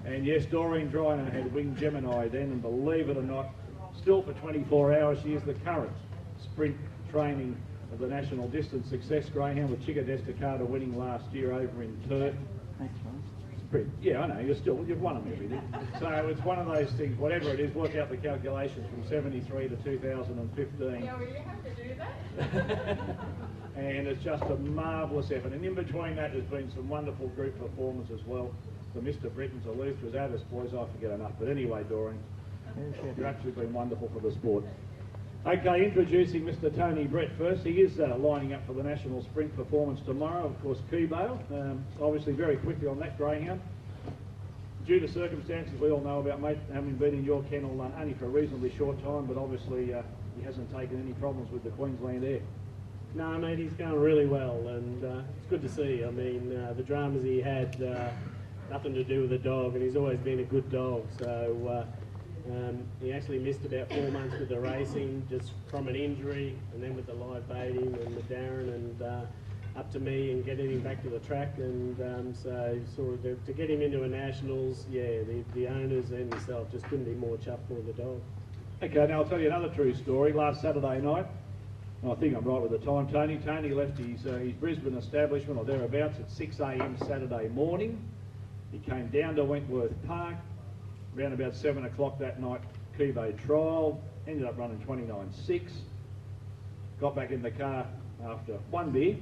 And yes, Doreen Drynan had winged Gemini then, and believe it or not, still for 24 hours she is the current sprint training of the National Distance Success Greyhound, with Chica Destacada winning last year over in Perth. Thanks, Yeah, I know, you've won them everything. So it's one of those things, whatever it is, work out the calculations from 73 to 2015. Yeah, well, you have to do that. And it's just a marvellous effort. And in between that, there's been some wonderful group performances as well. The Mr. Britain's Elizabeth's Addis boys, I forget enough. But anyway, Doreen, you've actually been wonderful for the sport. Okay, introducing Mr. Tony Brett first. He is lining up for the National Sprint Performance tomorrow. Of course, Kubo, obviously very quickly on that greyhound. Due to circumstances we all know about, mate, having been in your kennel only for a reasonably short time, but obviously he hasn't taken any problems with the Queensland Air. No, mate, he's going really well, and it's good to see. I mean, the dramas he had, nothing to do with the dog, and he's always been a good dog. So he actually missed about 4 months with the racing, just from an injury, and then with the live baiting and with Darren, and up to me and getting him back to the track. And so sort of to get him into a nationals, yeah, the owners and himself just couldn't be more chuffed for the dog. Okay, now I'll tell you another true story. Last Saturday night, I think I'm right with the time, Tony. Tony left his Brisbane establishment or thereabouts at 6 a.m. Saturday morning. He came down to Wentworth Park. Around about 7 o'clock that night, Kubo trial, ended up running 29.6. Got back in the car after one beer,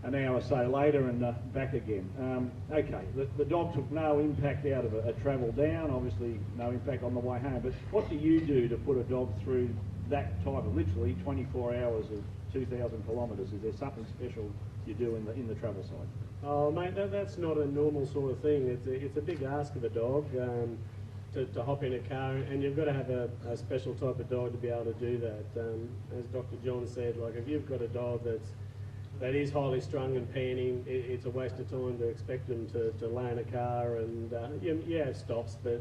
an hour or so later, and back again. Okay, the dog took no impact out of a travel down, obviously no impact on the way home. But what do you do to put a dog through that type of literally 24 hours of 2,000 kilometres? Is there something special you do in the travel side? Oh, mate, that's not a normal sort of thing. It's a big ask of a dog to hop in a car, and you've got to have a special type of dog to be able to do that. As Dr. John said, like if you've got a dog that is highly strung and panting, it's a waste of time to expect them to lay in a car. And you have stops, but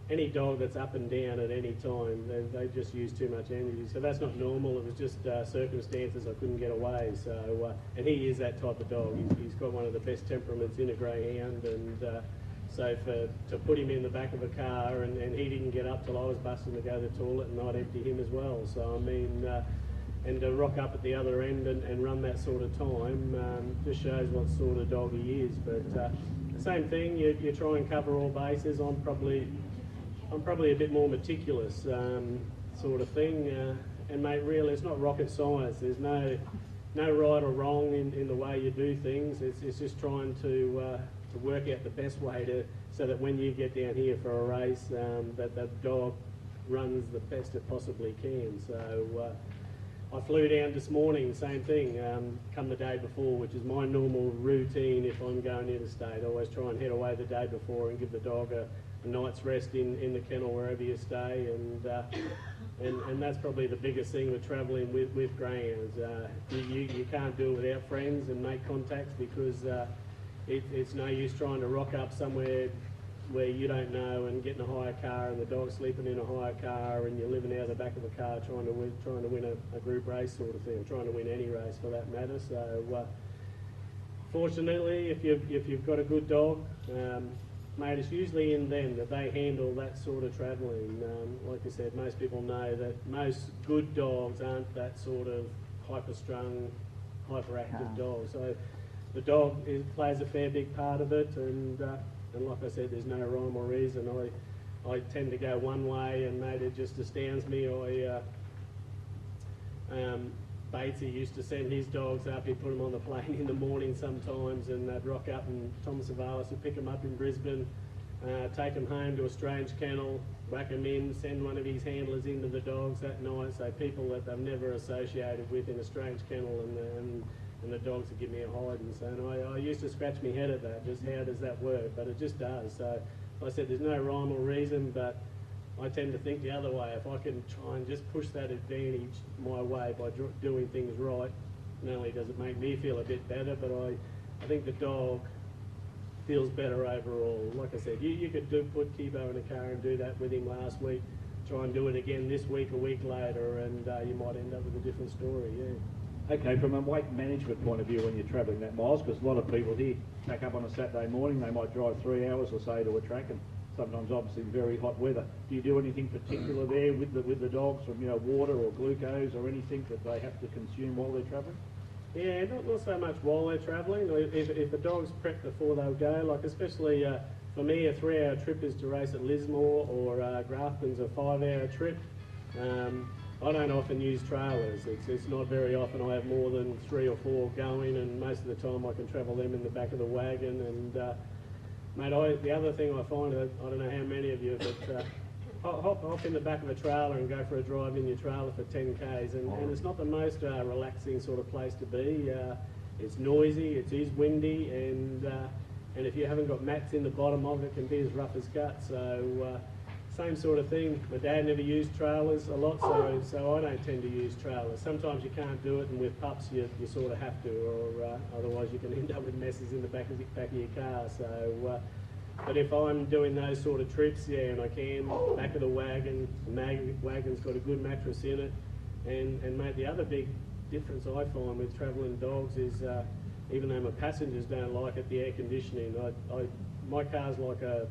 any dog that's up and down at any time, they just use too much energy. So that's not normal. It was just circumstances. I couldn't get away. So and he is that type of dog. He's got one of the best temperaments in a greyhound, and so to put him in the back of a car and he didn't get up till I was busting to go to the toilet, and I'd empty him as well. So I mean, and to rock up at the other end and run that sort of time just shows what sort of dog he is. But the same thing, you try and cover all bases. I'm probably a bit more meticulous sort of thing, and mate, really, it's not rocket science. There's no right or wrong in the way you do things. It's just trying to work out the best way so that when you get down here for a race, that the dog runs the best it possibly can. So I flew down this morning, same thing, come the day before, which is my normal routine if I'm going interstate. I always try and head away the day before and give the dog a night's rest in the kennel wherever you stay, and that's probably the biggest thing with travelling with greyhounds. You can't do it without friends and make contacts, because it's no use trying to rock up somewhere where you don't know and getting a hire car and the dog's sleeping in a hire car and you're living out the back of a car trying to win a group race sort of thing, trying to win any race for that matter. So fortunately, if you've got a good dog, mate, it's usually in them that they handle that sort of travelling. Like I said, most people know that most good dogs aren't that sort of hyper-strung, hyperactive dog. So the dog plays a fair big part of it, and like I said, there's no rhyme or reason. I tend to go one way, and mate, it just astounds me. Batesy used to send his dogs up. He'd put them on the plane in the morning sometimes, and they'd rock up, and Thomas Savalas would pick them up in Brisbane, take them home to a strange kennel, whack them in, send one of his handlers into the dogs that night. So people that they've never associated with in a strange kennel, and the dogs would give me a hiding. So I used to scratch my head at that, just how does that work? But it just does. So like I said, there's no rhyme or reason, but I tend to think the other way. If I can try and just push that advantage my way by doing things right, not only does it make me feel a bit better, but I think the dog feels better overall. Like I said, you could put Kibo in a car and do that with him last week, try and do it again this week, a week later, and you might end up with a different story, yeah. Okay, from a weight management point of view when you're travelling that miles, because a lot of people here pack up on a Saturday morning, they might drive 3 hours or so to a track, and sometimes obviously very hot weather. Do you do anything particular there with the dogs, from water or glucose or anything that they have to consume while they're travelling? Yeah, not so much while they're travelling. If the dog's prepped before they'll go, like especially for me, a 3-hour trip is to race at Lismore, or Grafton's a 5-hour trip. I don't often use trailers. It's not very often I have more than 3 or 4 going, and most of the time I can travel them in the back of the wagon. And mate, the other thing I find, I don't know how many of you, but hop in the back of a trailer and go for a drive in your trailer for 10 k's, and it's not the most relaxing sort of place to be. It's noisy, it is windy, and if you haven't got mats in the bottom of it, it can be as rough as guts. So same sort of thing. My dad never used trailers a lot, so I don't tend to use trailers. Sometimes you can't do it, and with pups you sort of have to, or otherwise you can end up with messes in the back of your car. So, but if I'm doing those sort of trips, yeah, and I can, back of the wagon, the wagon's got a good mattress in it, and mate, the other big difference I find with travelling dogs is, even though my passengers don't like it, the air conditioning. My car's like the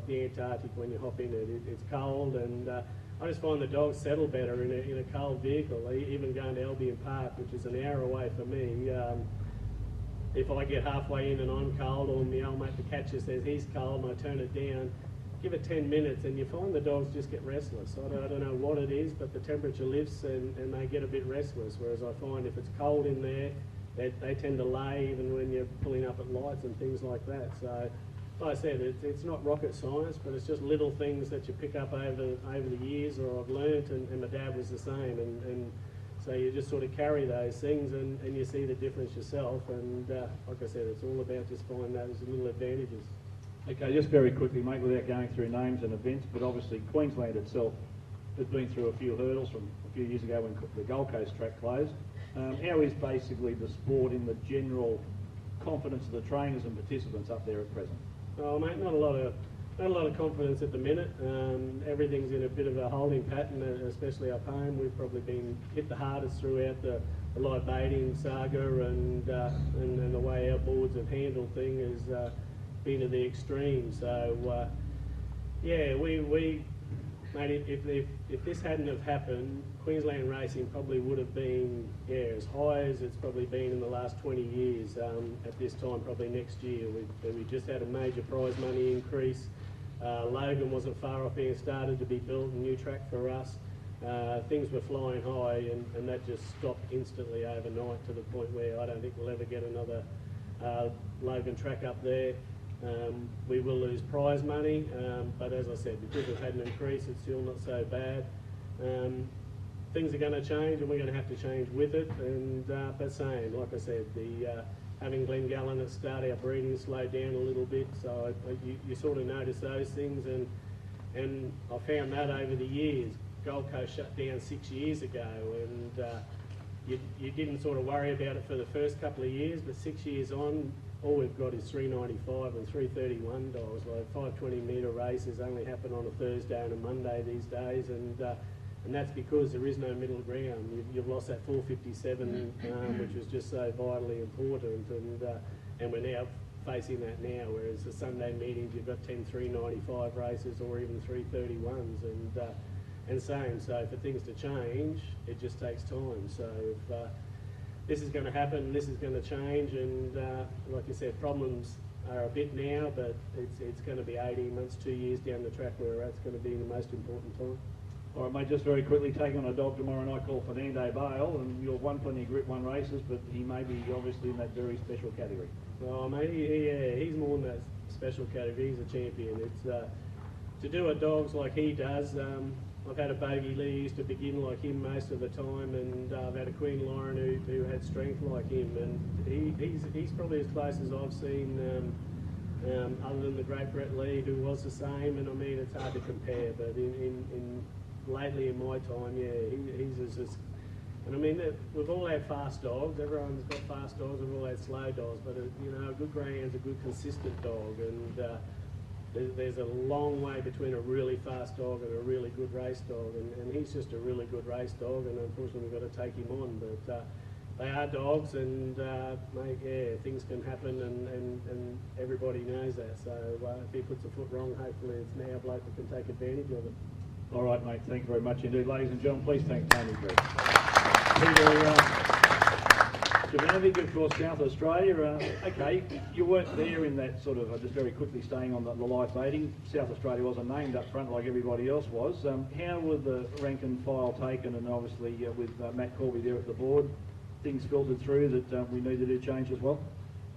Antarctic when you hop in it. It's cold, and I just find the dogs settle better in a cold vehicle. Even going to Albion Park, which is an hour away from me, if I get halfway in and I'm cold, or my old mate the catcher says he's cold and I turn it down, give it 10 minutes and you find the dogs just get restless. I don't know what it is, but the temperature lifts and they get a bit restless, whereas I find if it's cold in there, they tend to lay even when you're pulling up at lights and things like that. So, like I said, it's not rocket science, but it's just little things that you pick up over the years, or I've learnt, and my dad was the same, and so you just sort of carry those things and you see the difference yourself, and like I said, it's all about just finding those little advantages. Okay, just very quickly, mate, without going through names and events, but obviously Queensland itself has been through a few hurdles from a few years ago when the Gold Coast track closed. How is basically the sport in the general confidence of the trainers and participants up there at present? Oh, mate, not a lot of confidence at the minute. Everything's in a bit of a holding pattern, especially up home. We've probably been hit the hardest throughout the live baiting saga, and the way our boards have handled things has been to the extreme. So, yeah, we mate, if this hadn't have happened, Queensland racing probably would have been as high as it's probably been in the last 20 years at this time, probably next year. We just had a major prize money increase. Logan wasn't far off being started to be built, a new track for us. Things were flying high, and that just stopped instantly overnight, to the point where I don't think we'll ever get another Logan track up there. We will lose prize money, but as I said, because we've had an increase, it's still not so bad. Things are going to change, and we're going to have to change with it. And but same, like I said, having Glengallen at start, our breeding slowed down a little bit, so you sort of notice those things, and I found that over the years. Gold Coast shut down 6 years ago, and you didn't sort of worry about it for the first couple of years, but 6 years on, all we've got is 395 and 331 dogs. Like 520 metre races only happen on a Thursday and a Monday these days, and that's because there is no middle ground. You've lost that 457, which was just so vitally important, and we're now facing that now. Whereas the Sunday meetings, you've got 10 395 races or even 331s, and same. So for things to change, it just takes time. So if this is going to happen, this is going to change, and like you said, problems are a bit now, but it's going to be 18 months, 2 years down the track where that's going to be the most important time. All right, mate, just very quickly, taking on a dog tomorrow night called Fernando Bale, and you've won plenty of Group 1 races, but he may be obviously in that very special category. Oh, mate, he's more than that special category. He's a champion. It's to do a dogs like he does. I've had a bogey Lee used to begin like him most of the time, and I've had a Queen Lauren who had strength like him, and he's probably as close as I've seen, other than the great Brett Lee, who was the same. And I mean, it's hard to compare, but in lately in my time, yeah, he's just. And I mean, we've all had fast dogs. Everyone's got fast dogs. We've all had slow dogs, but a good greyhound's a good consistent dog, and there's a long way between a really fast dog and a really good race dog, and he's just a really good race dog, and unfortunately we've got to take him on. But they are dogs, and mate, yeah, things can happen, and everybody knows that. So if he puts a foot wrong, hopefully it's now a bloke that can take advantage of it. All right, mate. Thank you very much indeed, ladies and gentlemen. Please thank Tony Greg. Peter, Jovanovic, of course, South Australia. Okay, you weren't there in that sort of, just very quickly staying on the live baiting. South Australia wasn't named up front like everybody else was. How were the rank and file taken, and obviously with Matt Corby there at the board, things filtered through that we needed to change as well?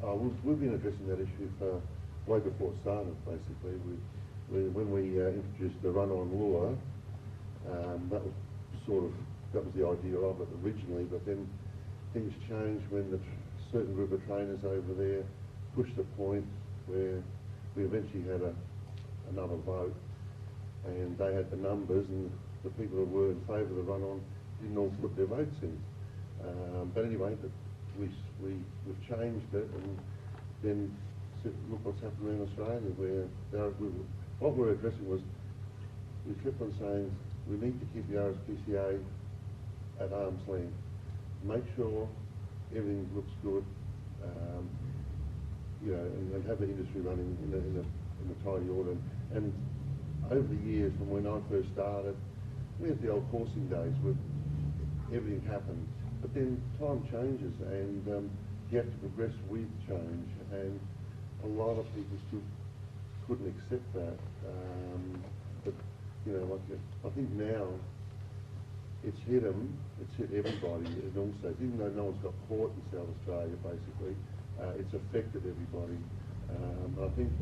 We've been addressing that issue for way before it started, basically. When we introduced the run-on lure, that was the idea of it originally, but then things changed when the certain group of trainers over there pushed the point where we eventually had another vote, and they had the numbers, and the people that were in favour of the run-on didn't all put their votes in. But anyway, we've changed it, and then look what's happened in Australia, where what we're addressing was, we kept on saying we need to keep the RSPCA at arm's length, make sure everything looks good, you know, and have the industry running in a tidy order. And over the years, from when I first started, we had the old coursing days where everything happened. But then time changes, and you have to progress with change. And a lot of people still couldn't accept that. But you know, I think now it's hit them, it's hit everybody in all states. Even though no one's got caught in South Australia, basically, it's affected everybody. I think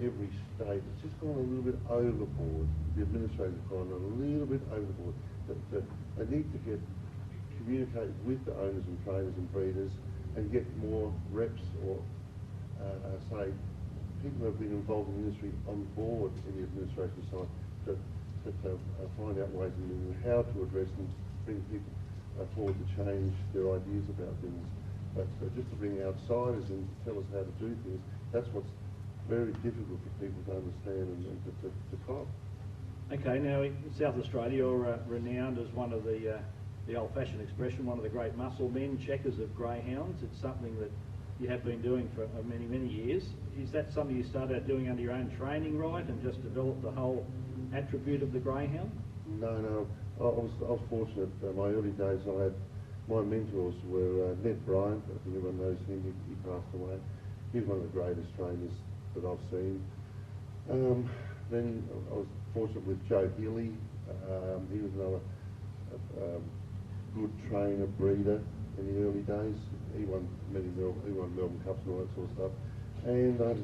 every state has just gone a little bit overboard. The administrators have gone a little bit overboard. They need to communicate with the owners and trainers and breeders and get more reps, or say people who have been involved in the industry on board in the administration side to find out ways and how to address and bring people forward to change their ideas about things. But just to bring outsiders in to tell us how to do things, that's what's very difficult for people to understand and to cop. Okay, now in South Australia, you're renowned as one of the old-fashioned expression, one of the great muscle men, checkers of greyhounds. It's something that you have been doing for many, many years. Is that something you started out doing under your own training, right, and just developed the whole attribute of the greyhound? No. I was fortunate. My early days, my mentors were Ned Bryant. I think everyone knows him. He passed away. He's one of the greatest trainers that I've seen. Then I was fortunate with Joe Healy. He was another good trainer, breeder in the early days. He won Melbourne Cups and all that sort of stuff. And a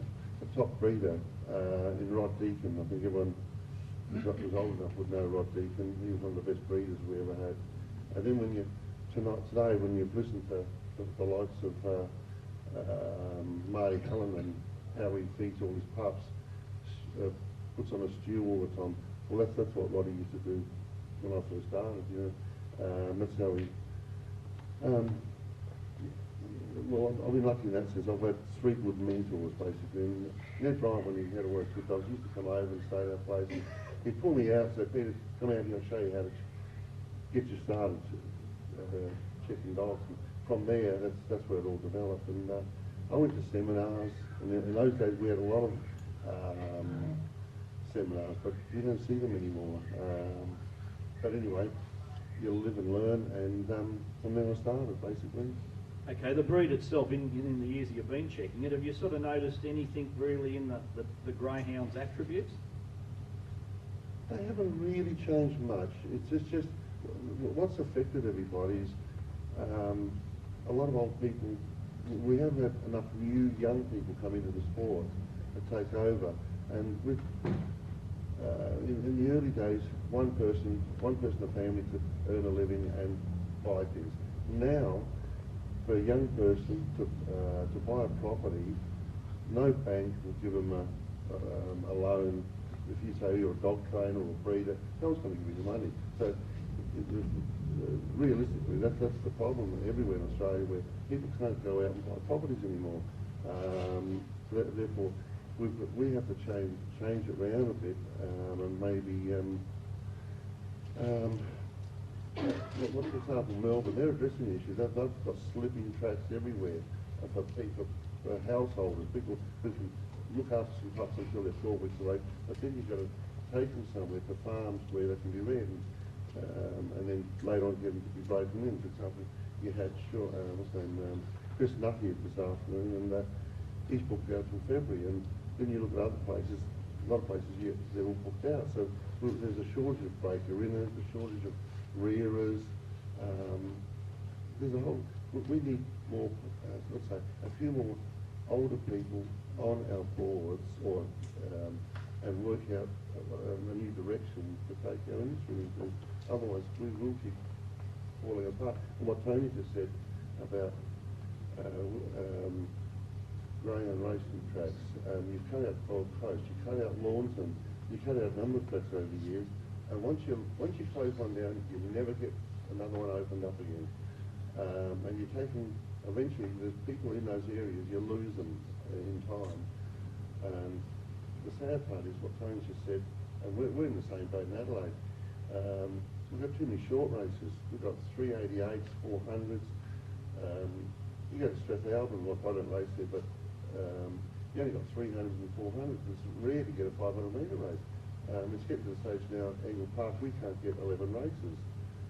top breeder in Rod Deacon. I think everyone who was old enough would know Rod Deacon. He was one of the best breeders we ever had. And then today when you've listened to the likes of Marty Cullen and how he feeds all his pups, puts on a stew all the time. Well, that's what Roddy used to do when I first started. You know, that's how he. Well, I've been lucky in that sense. I've had three good mentors, basically. And Ned Bryant, when he had to work with dogs, used to come over and stay at our place. And he'd pull me out and say, Peter, come out here, I'll show you how to get you started checking dogs. And from there, that's where it all developed. And I went to seminars, and in those days we had a lot of seminars, but you don't see them anymore. But anyway, you'll live and learn, and from there I started, basically. Okay, the breed itself, in the years you've been checking it, have you sort of noticed anything really in the greyhound's attributes? They haven't really changed much. It's just what's affected everybody is a lot of old people. We haven't had enough new young people come into the sport to take over, and with in the early days, one person, a family could earn a living and buy things. Now, for a young person to buy a property, no bank will give them a loan. If you say you're a dog trainer or a breeder, no one's going to give you the money. So realistically, that's the problem everywhere in Australia, where people can't go out and buy properties anymore. Therefore, we have to change it around a bit and maybe Look, for example, Melbourne, they're addressing the issue. They've got slipping tracks everywhere for people, for householders. People who can look after some pups until they're 12 weeks away, but then you've got to take them somewhere to farms where they can be reared, and then later on get them to be broken in. For example, you had Chris Nutt here this afternoon, and he's booked out till February, and then you look at other places, a lot of places they're all booked out. So there's a shortage of breaker-inners, a shortage of rearers. There's a whole. We need more. Let's say a few more older people on our boards, and work out a new direction to take our industry into. Otherwise, we will keep falling apart. And what Tony just said about growing on racing tracks, you cut out Gold Coast, you cut out Lawnton, you cut out a number of tracks over the years, and once you close one down, you never get another one opened up again. And you're taking, eventually, the people in those areas, you lose them in time. And the sad part is what Tony just said, and we're in the same boat in Adelaide. We've got too many short races. We've got 388s, 400s. You go to Strathalbyn, well, I don't race there, but you only got 300s and 400s. It's rare to get a 500-metre race. It's getting to the stage now at Angle Park, we can't get 11 races.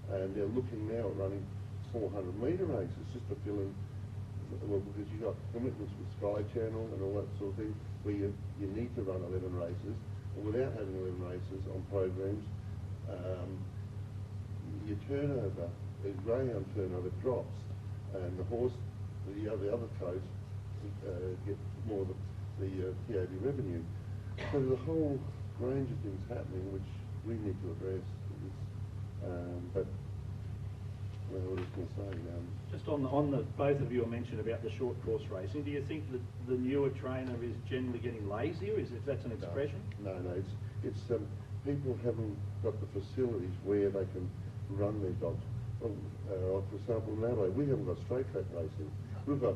And they're looking now at running 400-metre races just to fill in, well, because you've got commitments with Sky Channel and all that sort of thing, where you need to run 11 races. And without having 11 races on programs, your turnover, the greyhound turnover drops, and the other coast get more of the TAB revenue. So there's a whole range of things happening which we need to address. But what I was going to say. Just on the both of you mentioned about the short course racing, do you think that the newer trainer is generally getting lazier? If that's an expression? No. It's people haven't got the facilities where they can run their dogs. Well, for example, in Adelaide, we haven't got straight track racing. We've got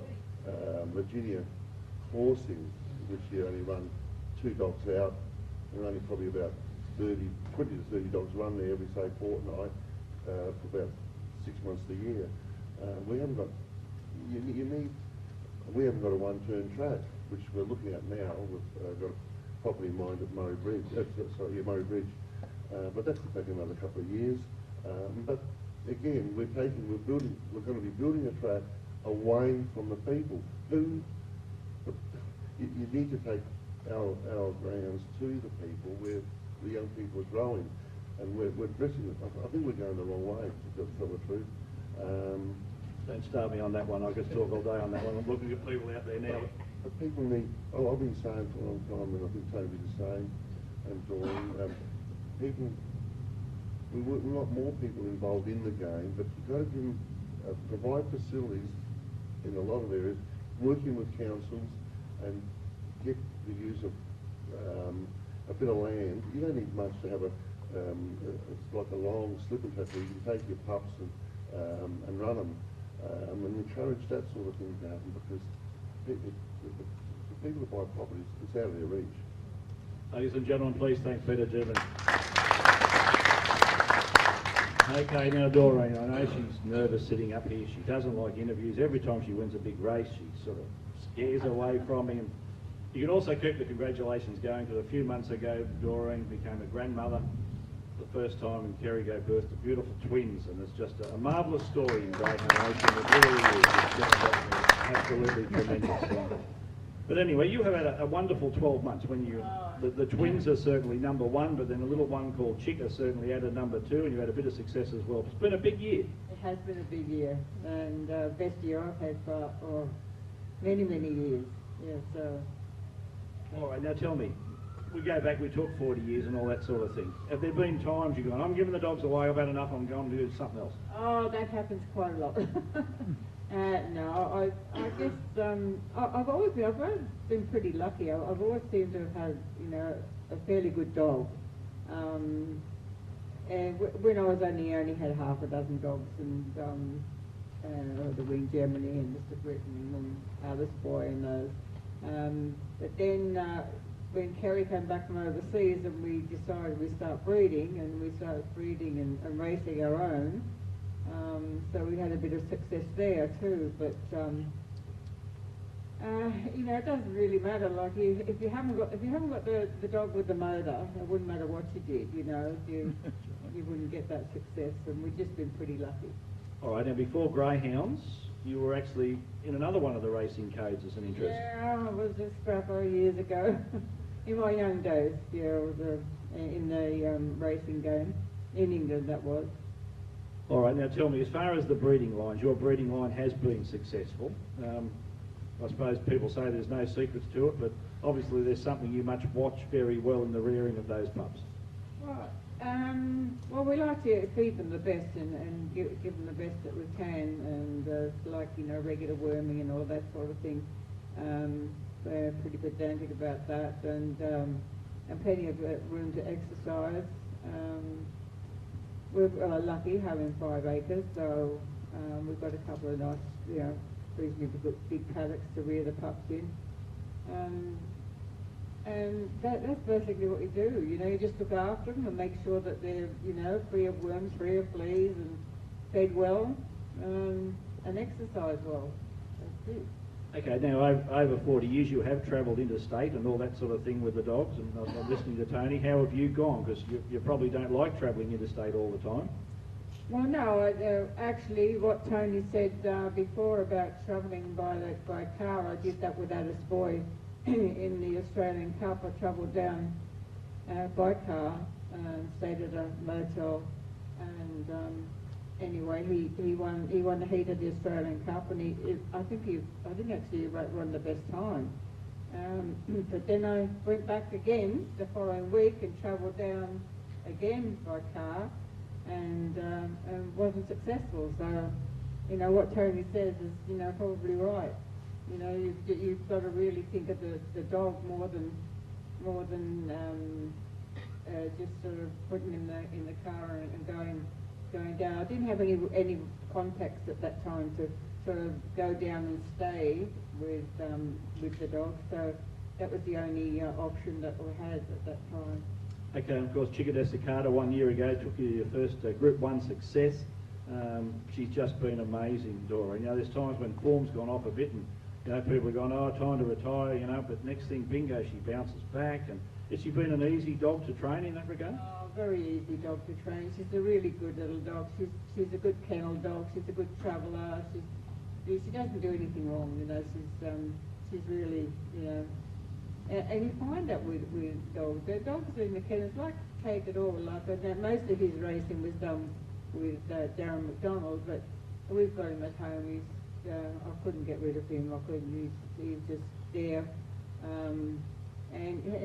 Virginia coursing, which you only run 2 dogs out, and only probably about 20 to 30 dogs run there every, say, fortnight for about 6 months a year. We haven't got. We haven't got a one-turn track, which we're looking at now. We've got property in mind at Murray Bridge. Murray Bridge. But that could take another couple of years. But again, we're going to be building a track away from the people. You need to take our grounds to the people where the young people are growing, and we're addressing it. I think we're going the wrong way, to tell the truth. Don't start me on that one. I could talk all day on that one. I'm looking at people out there now. But people need. I've been saying for a long time, and I think Toby the same, and Doreen. People. We want more people involved in the game, but you've got to give them, provide facilities in a lot of areas, working with councils, and get the use of a bit of land. You don't need much to have it's like a long slipping track where you can take your pups and run them, and encourage that sort of thing to happen, because the people that buy properties, it's out of their reach. Ladies and gentlemen, please thank Petar Jevon. Okay, now Doreen, I know she's nervous sitting up here. She doesn't like interviews. Every time she wins a big race, she sort of scares away from me. And you can also keep the congratulations going, because a few months ago, Doreen became a grandmother. The first time in Kerry gave birth to beautiful twins, and it's just a marvellous story in Drynan. It really is. It's just absolutely tremendous. But anyway, you have had a wonderful 12 months when you, the twins are certainly number 1, but then a little one called Chica certainly added number 2, and you had a bit of success as well. It's been a big year. It has been a big year, and best year I've had for many, many years. Yeah, so. All right, now tell me, we go back, we talk 40 years and all that sort of thing. Have there been times you've gone, I'm giving the dogs away, I've had enough, I'm going to do something else? Oh, that happens quite a lot. No, I guess I've been pretty lucky. I've always seemed to have had, a fairly good dog. And when I was only had half a dozen dogs, and the Wing Germany and Mr. Britain and this boy and those. But then when Kerry came back from overseas and we decided we'd start breeding, and we started breeding and racing our own, So we had a bit of success there too, but you know, it doesn't really matter. Like if you haven't got the dog with the motor, it wouldn't matter what you did. You know, you wouldn't get that success, and we've just been pretty lucky. All right, now before greyhounds, you were actually in another one of the racing codes as an interest. Yeah, I was a scrapper years ago. In my young days, yeah, I was in the racing game in England. That was. All right, now tell me, as far as the breeding lines, your breeding line has been successful. I suppose people say there's no secrets to it, but obviously there's something you must watch very well in the rearing of those pups. Well, we like to feed them the best and give them the best that we can, and like, you know, regular worming and all that sort of thing. They're pretty pedantic about that, and plenty of room to exercise. We're lucky having 5 acres, so we've got a couple of nice, you know, reasonably good big paddocks to rear the pups in. And that's basically what you do. You know, you just look after them and make sure that they're, you know, free of worms, free of fleas, and fed well, and exercise well. That's it. Okay, now over 40 years you have travelled interstate and all that sort of thing with the dogs, and I'm listening to Tony. How have you gone? Because you probably don't like travelling interstate all the time. Well, no, actually what Tony said before about travelling by car, I did that with Addis Boy in the Australian Cup. I travelled down by car and stayed at a motel, and anyway, he won the heat of the Australian Cup, and I think actually he won the best time. But then I went back again the following week and travelled down again by car, and wasn't successful. So, you know, what Tony says is, you know, probably right. You know, you've got to really think of the dog more than just sort of putting him in the car and going down. I didn't have any contacts at that time to sort of go down and stay with the dog, so that was the only option that we had at that time. Okay, and of course Chickadee Carter 1 year ago took you to your first Group 1 success. She's just been amazing, Doreen. You know, there's times when form's gone off a bit and, you know, people are going, oh, time to retire, you know, but next thing, bingo, she bounces back. And has she been an easy dog to train in that regard? Oh, very easy dog to train. She's a really good little dog. She's a good kennel dog. She's a good traveller. She doesn't do anything wrong, you know. She's really, you know. And you find that with dogs. The dogs in the kennels, like Cake at all, like most of his racing was done with Darren McDonald, but we've got him at home. I couldn't get rid of him. I couldn't. He's just there. And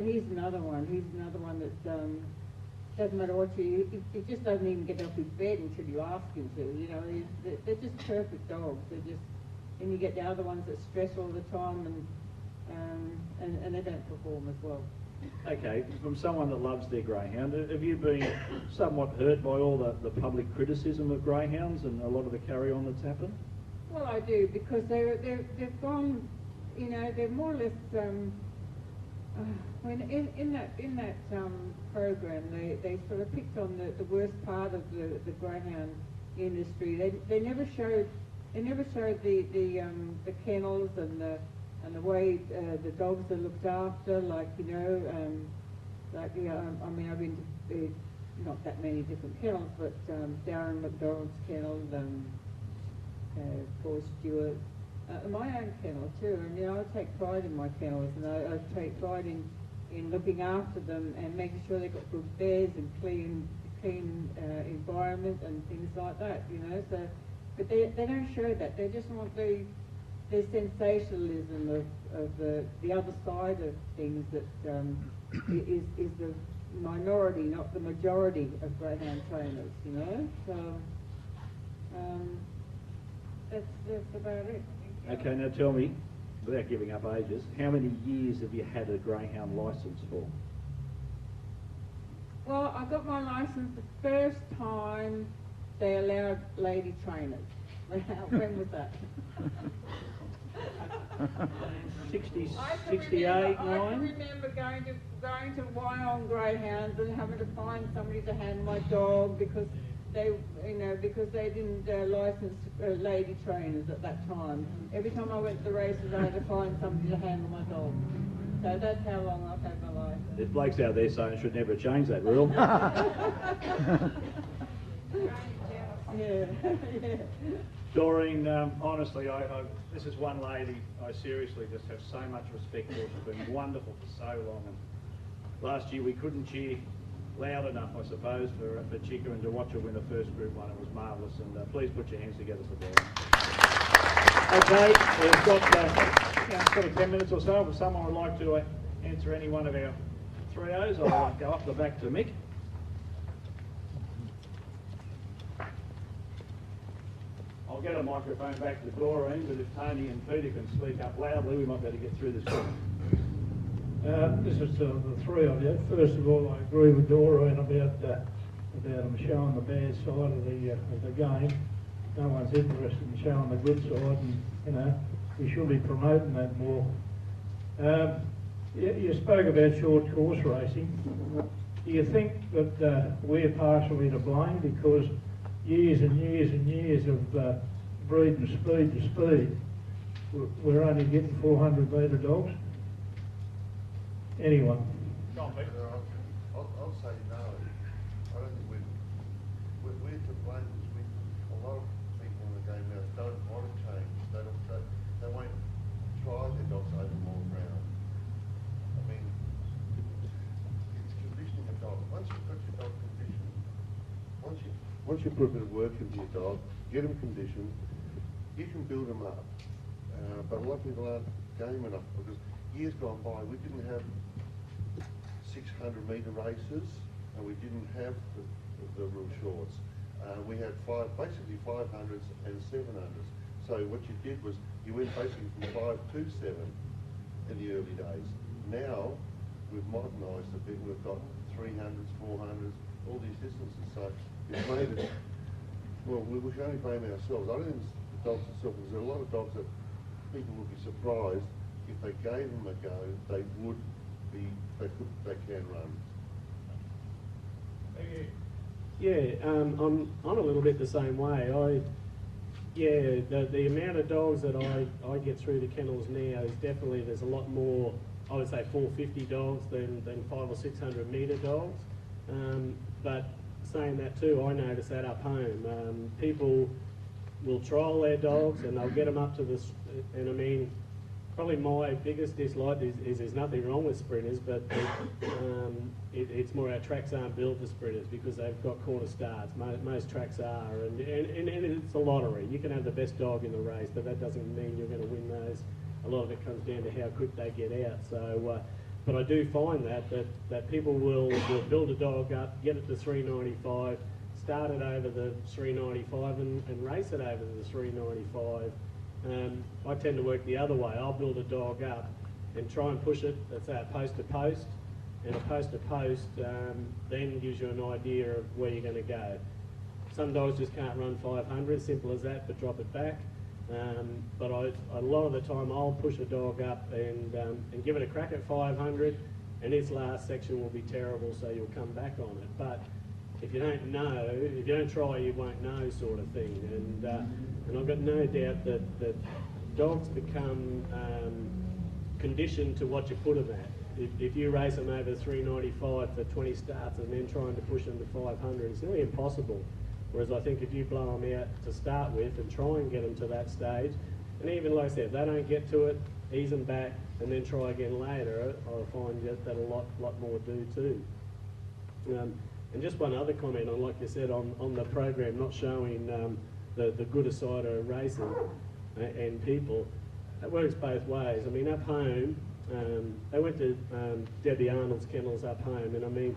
he's another one. He's another one that doesn't matter what he just doesn't even get off his bed until you ask him to. You know, they're just perfect dogs. And you get the other ones that stress all the time and they don't perform as well. Okay, from someone that loves their greyhound, have you been somewhat hurt by all the public criticism of greyhounds and a lot of the carry-on that's happened? Well, I do, because they've gone, you know, they're more or less. When in that program, they sort of picked on the worst part of the greyhound industry. They never showed the kennels and the way the dogs are looked after. Like, you know, I mean, I've been to not that many different kennels, but Darren McDonald's kennel, Paul Stewart. My own kennel too, and you know, I take pride in my kennels, and I take pride in looking after them and making sure they've got good beds and clean environment and things like that, you know. So, but they don't show that. They just want the sensationalism of the other side of things that is the minority, not the majority of greyhound trainers, you know. So that's about it. Okay, now tell me, without giving up ages, how many years have you had a greyhound licence for? Well, I got my licence the first time they allowed lady trainers. When was that? 60, I can 68, remember, 9? I can remember going to Wyong Greyhounds and having to find somebody to hand my dog because they, because they didn't license lady trainers at that time. Every time I went to the races, I had to find somebody to handle my dog. So that's how long I've had my license. There's blokes out there saying should never change that rule. Yeah, yeah. Doreen, honestly, this is one lady I seriously just have so much respect for. She's been wonderful for so long. And last year we couldn't cheer loud enough, I suppose, for Chica, and to watch her win the first Group 1, it was marvellous. And please put your hands together for Doreen. Okay, we've got sort of 10 minutes or so. If someone would like to answer any one of our 3Os, I'll go up the back to Mick. I'll get a microphone back to Doreen, but if Tony and Peter can speak up loudly, we might be able to get through this quick. This is to the three of you. First of all, I agree with Doreen about them showing the bad side of the game. No one's interested in showing the good side, and we should be promoting that more. You spoke about short course racing. Do you think that we're partially to blame because years and years and years of breeding speed to speed, we're only getting 400-metre dogs? Anyone? I'll say no. I don't think we're to blame because a lot of people in the game now don't want to change. They won't try their dogs over more ground. I mean, it's conditioning a dog. Once you've got your dog conditioned, once you put a bit of work into your dog, get them conditioned, you can build them up. But a lot of people aren't game enough because years gone by we didn't have 600-metre races and we didn't have the real shorts. We had basically 500s and 700s. So what you did was you went basically from 5 to 7 in the early days. Now we've modernised a bit. We've got 300s, 400s, all these distances. So it's made it. Well, we should only blame ourselves. I don't think it's the dogs themselves. There's a lot of dogs that people would be surprised if they gave them a go. They would be. They can run. Yeah, I'm a little bit the same way. The amount of dogs that I get through the kennels now is definitely, there's a lot more, I would say 450 dogs than 500 or 600 metre dogs. But saying that too, I notice that up home. People will trial their dogs and they'll get them up to this, and I mean, probably my biggest dislike is there's nothing wrong with sprinters, but it's more our tracks aren't built for sprinters because they've got corner starts. Most tracks are, and it's a lottery. You can have the best dog in the race, but that doesn't mean you're going to win those. A lot of it comes down to how quick they get out. So, but I do find that people will build a dog up, get it to 395, start it over the 395 and race it over the 395. I tend to work the other way. I'll build a dog up and try and push it, let's say a post to post, and a post to post then gives you an idea of where you're going to go. Some dogs just can't run 500, simple as that, but drop it back. But a lot of the time I'll push a dog up and give it a crack at 500, and its last section will be terrible, so you'll come back on it. But if you don't know, if you don't try, you won't know, sort of thing. And I've got no doubt that dogs become conditioned to what you put them at. If you race them over 395 for 20 starts and then trying to push them to 500, it's nearly impossible. Whereas I think if you blow them out to start with and try and get them to that stage, and even like I said, if they don't get to it, ease them back and then try again later, I find that a lot more do too. And just one other comment on, like you said, on the program not showing the gooder side of racing and people. It works both ways. I mean, up home, they went to Debbie Arnold's kennels up home, and I mean,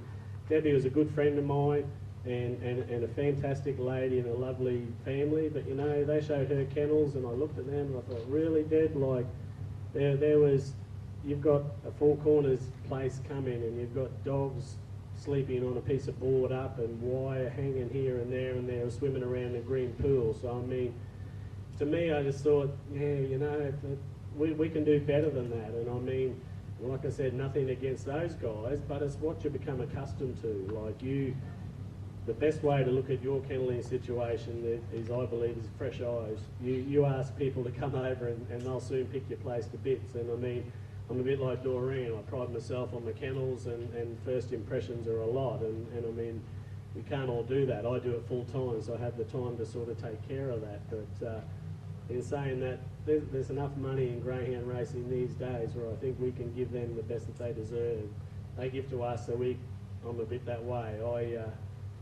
Debbie was a good friend of mine and a fantastic lady and a lovely family, but you know, they showed her kennels and I looked at them and I thought, really, Deb, like, there was, you've got a Four Corners place coming and you've got dogs sleeping on a piece of board up and wire hanging here and there swimming around a green pool. So I mean, to me, I just thought, yeah, you know, we can do better than that. And I mean, like I said, nothing against those guys, but it's what you become accustomed to. Like the best way to look at your kenneling situation is, I believe, is fresh eyes. You ask people to come over and they'll soon pick your place to bits. And I mean, I'm a bit like Doreen. I pride myself on the kennels, and first impressions are a lot. And I mean, we can't all do that. I do it full time, so I have the time to sort of take care of that. But in saying that, there's enough money in greyhound racing these days where I think we can give them the best that they deserve. They give to us, so I'm a bit that way.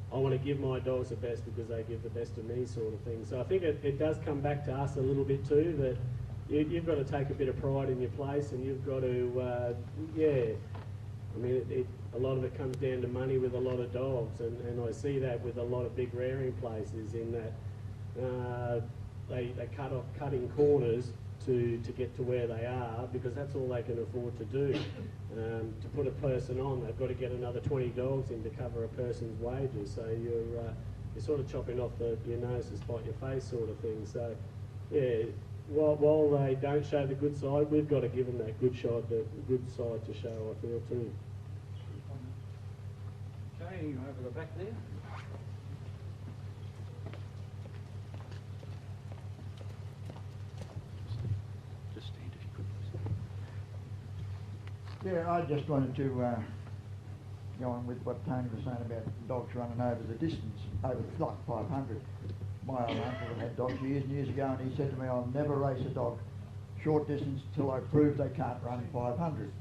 I want to give my dogs the best because they give the best to me, sort of thing. So I think it does come back to us a little bit too, that you've got to take a bit of pride in your place, and you've got to, I mean, a lot of it comes down to money with a lot of dogs, and I see that with a lot of big rearing places in that they cut in corners to get to where they are, because that's all they can afford to do. To put a person on, they've got to get another 20 dogs in to cover a person's wages. So you're sort of chopping off your nose to spite your face, sort of thing. So yeah, while they don't show the good side, we've got to give them that good side to show, I feel too. Okay, over the back there. Just stand if you could, please. Yeah, I just wanted to go on with what Tony was saying about dogs running over the distance, over like 500. My old uncle had dogs years and years ago, and he said to me, I'll never race a dog short distance till I prove they can't run 500.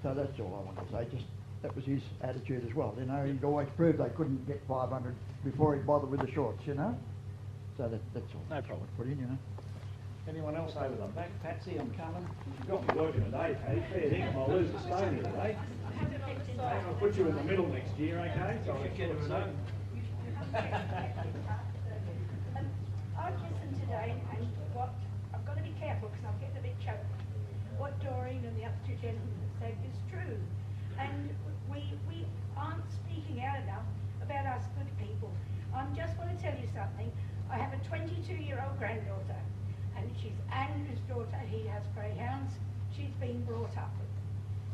So that's all I wanted to say. Just that was his attitude as well. You know, he'd always prove they couldn't get 500 before he'd bother with the shorts, you know. So that's all. No problem. Put in, you know. Anyone else over the back? Patsy, I'm coming. You've got me working today, Patty. Fair dinkum, I'll lose a stone here today. I'll put you in the middle next year, okay? So I'll get it done. I've listened today, and what I've got to be careful because I'm getting a bit choked. What Doreen and the other two gentlemen have said is true, and we aren't speaking out enough about us good people. I just want to tell you something. I have a 22-year-old granddaughter, and she's Andrew's daughter. He has greyhounds. She's been brought up.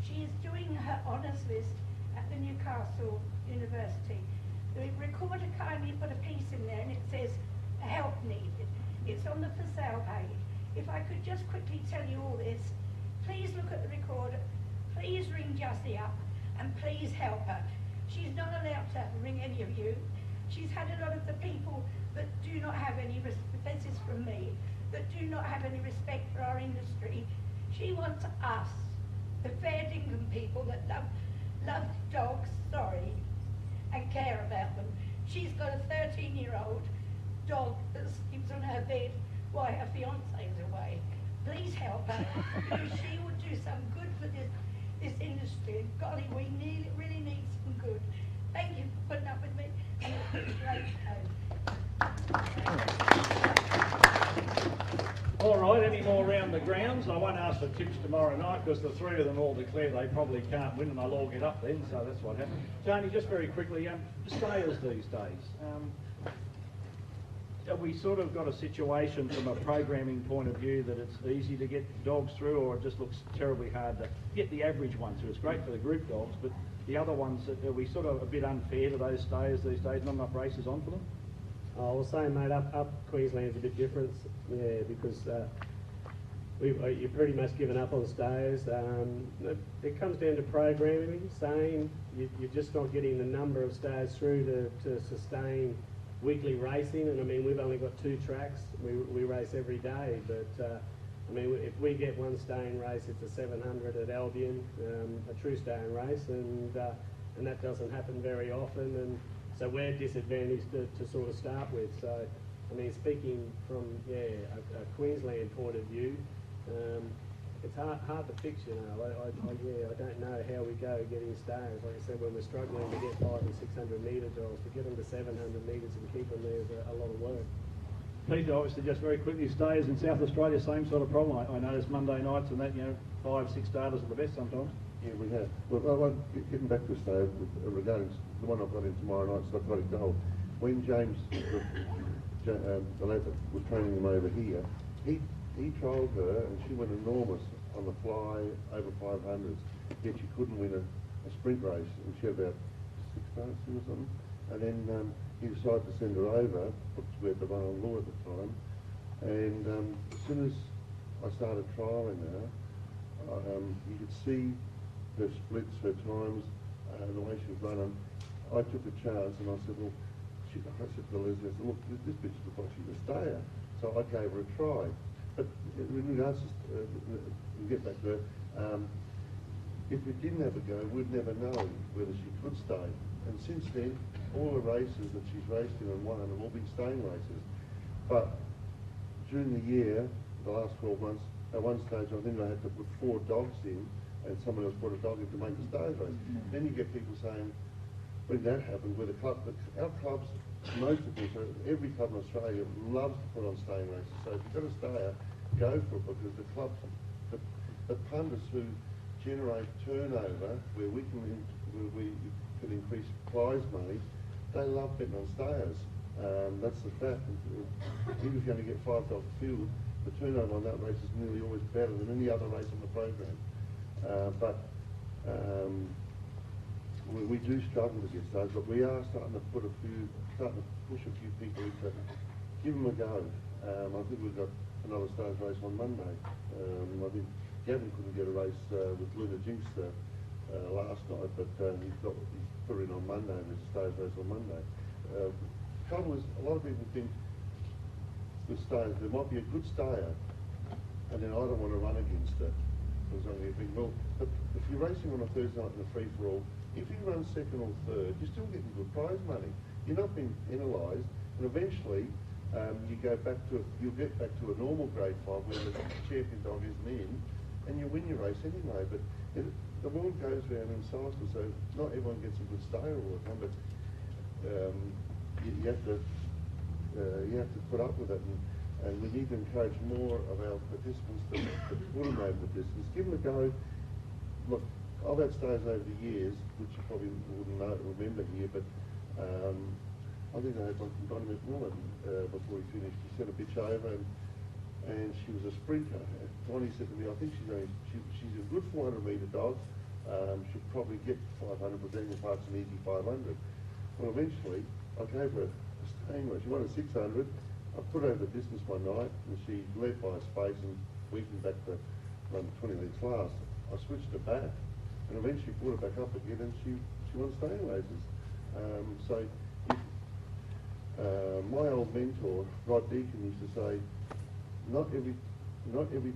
She is doing her honours list at the Newcastle University. The recorder kindly put a piece in there, and it says help needed. It's on the for sale page. If I could just quickly tell you all this, please look at the recorder, please ring Jessie up, and please help her. She's not allowed to ring any of you. She's had a lot of the people that do not have any respect, this is from me, that do not have any respect for our industry. She wants us, the fair dinkum people that love dogs, and care about them. She's got a 13-year-old dog that sleeps on her bed while her fiance is away. Please help her, because she would do some good for this industry. And golly, we really need some good. Thank you for putting up with me, and it's been great show. All right, any more around the grounds? I won't ask for tips tomorrow night because the three of them all declare they probably can't win and they'll all get up then, so that's what happened. Tony, just very quickly, sales these days. Have we sort of got a situation from a programming point of view that it's easy to get dogs through, or it just looks terribly hard to get the average one through? It's great for the group dogs, but the other ones, are we sort of a bit unfair to those stayers these days? Not enough races on for them? I was saying, mate, up Queensland's a bit different, yeah, because you're pretty much given up on stayers. It comes down to programming, saying you're just not getting the number of stayers through to sustain weekly racing. And I mean, we've only got 2 tracks. We race every day, but I mean, if we get one staying race, it's a 700 at Albion, a true staying race, and that doesn't happen very often. And so we're disadvantaged to sort of start with. So, I mean, speaking from a Queensland point of view, it's hard to fix, you know. I don't know how we go getting stayers. Like I said, when we're struggling to get 500 and 600 metre dogs, to get them to 700 metres and keep them there is a lot of work. Peter, obviously, just very quickly, stayers in South Australia, same sort of problem. I noticed Monday nights and that, 5, 6 starters are the best sometimes. Yeah, we have. Look, getting back to stay regarding the one I've got in tomorrow night, so I've got it gold. When James, the lad that was training him over here, he trialled her and she went enormous on the fly over 500s, yet she couldn't win a sprint race, and she had about 6 starts or something. And then he decided to send her over, because we had the run on law at the time. And as soon as I started trialling her, you could see her splits, her times, the way she was running. I took a chance and I said, well, I said to Leslie, I said, look, this bitch looks like she's a stayer. So I gave her a try. But in regards to, we'll get back to her, if we didn't have a go, we'd never know whether she could stay. And since then, all the races that she's raced in and won have all been staying races. But during the year, the last 12 months, at one stage I think I had to put 4 dogs in, and someone else put a dog in to make the stage race. Then you get people saying, when that happened, where our clubs, most of them, so every club in Australia loves to put on staying races. So if you've got a stayer, go for it, because the clubs, the pundits who generate turnover, where we can increase prize money, they love betting on stayers. That's the fact. Even if you only get 5 dollars field, the turnover on that race is nearly always better than any other race on the program. We do struggle to get stayers, but we are starting to push a few people into give them a go. I think we've got another stayers race on Monday. I think Gavin couldn't get a race with Luna Jinx last night, but he's put her in on Monday, and there's a stayers race on Monday. Trouble is, a lot of people think with stayers, there might be a good stayer, and then I don't want to run against it. Because I'm going to think, well, if you're racing on a Thursday night in a free-for-all, if you run second or third, you're still getting good prize money. You're not being penalised, and eventually you'll get back to a normal grade 5 where the champion dog isn't in, and you win your race anyway. But the world goes round in cycles, so not everyone gets a good stayer all the time. But you have to put up with it, and we need to encourage more of our participants to put them over the distance. Give them a go. Look, I've had stayers over the years, which you probably wouldn't remember here, but I think I had one from Donnie McMillan before he finished. He sent a bitch over, and she was a sprinter. Donnie said to me, I think she's a good 400-metre dog. She'll probably get 500, but then you'll pass an easy 500. Well, eventually, I gave her a staying race. She won a 600. I put her over the distance one night, and she led by a space and weakened back to run 20 lengths last. I switched her back, and eventually brought her back up again, and she won staying races. My old mentor, Rod Deacon, used to say, not every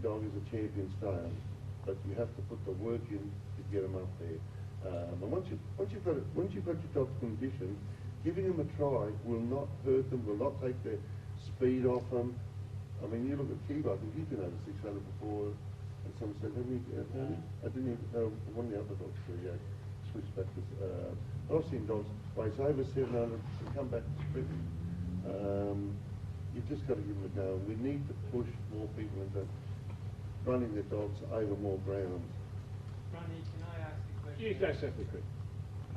dog is a champion stayer, but you have to put the work in to get them up there. And once you've got your dog conditioned, giving them a try will not hurt them, will not take their speed off them. I mean, you look at Kiba, I think he's been over 600 before, and someone said, I didn't even know one of the other dogs switched back to, I've seen dogs race over 700 and come back to sprinting. You've just got to give them a go. We need to push more people into running their dogs over more ground. Ronnie, can I ask a question? You go simply, Chris.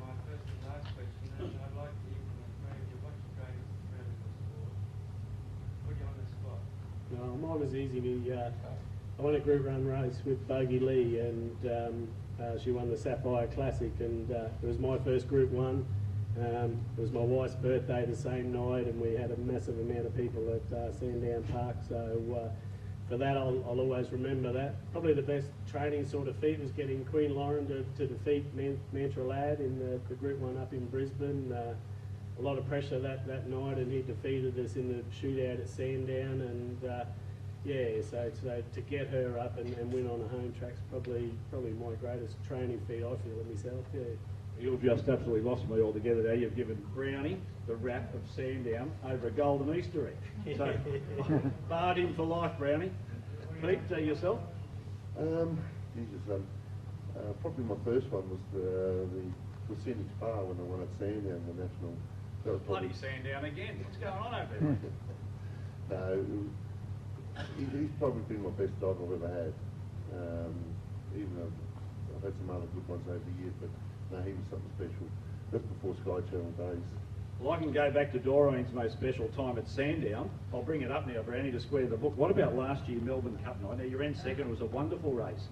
My first and last question, and I'd like to hear from the three of you. What's your greatest thrill in the sport? Put you on the spot. No, mine was easy. I won a group run race with Bogey Lee, and she won the Sapphire Classic, and it was my first Group 1. It was my wife's birthday the same night, and we had a massive amount of people at Sandown Park, so for that I'll always remember that. Probably the best training sort of feat was getting Queen Lauren to defeat Mantra Lad in the Group 1 up in Brisbane. A lot of pressure that night, and he defeated us in the shootout at Sandown, and so to get her up and win on a home track's probably my greatest training feat, I feel, of myself. Yeah. You've just absolutely lost me altogether there. You've given Brownie the rap of Sandown over a golden Easter egg. So, barred him for life, Brownie. Pete, yourself? Probably my first one was the Scenic Bar when I won at Sandown, the national. Bloody Sandown again. What's going on over there? No, he's probably been my best dog I've ever had. Even though I've had some other good ones over the years, but no, he was something special. That's before Sky Channel days. Well, I can go back to Doreen's most special time at Sandown. I'll bring it up now, Brownie, to square the book. What about last year, Melbourne Cup night? Now, you ran second. It was a wonderful race.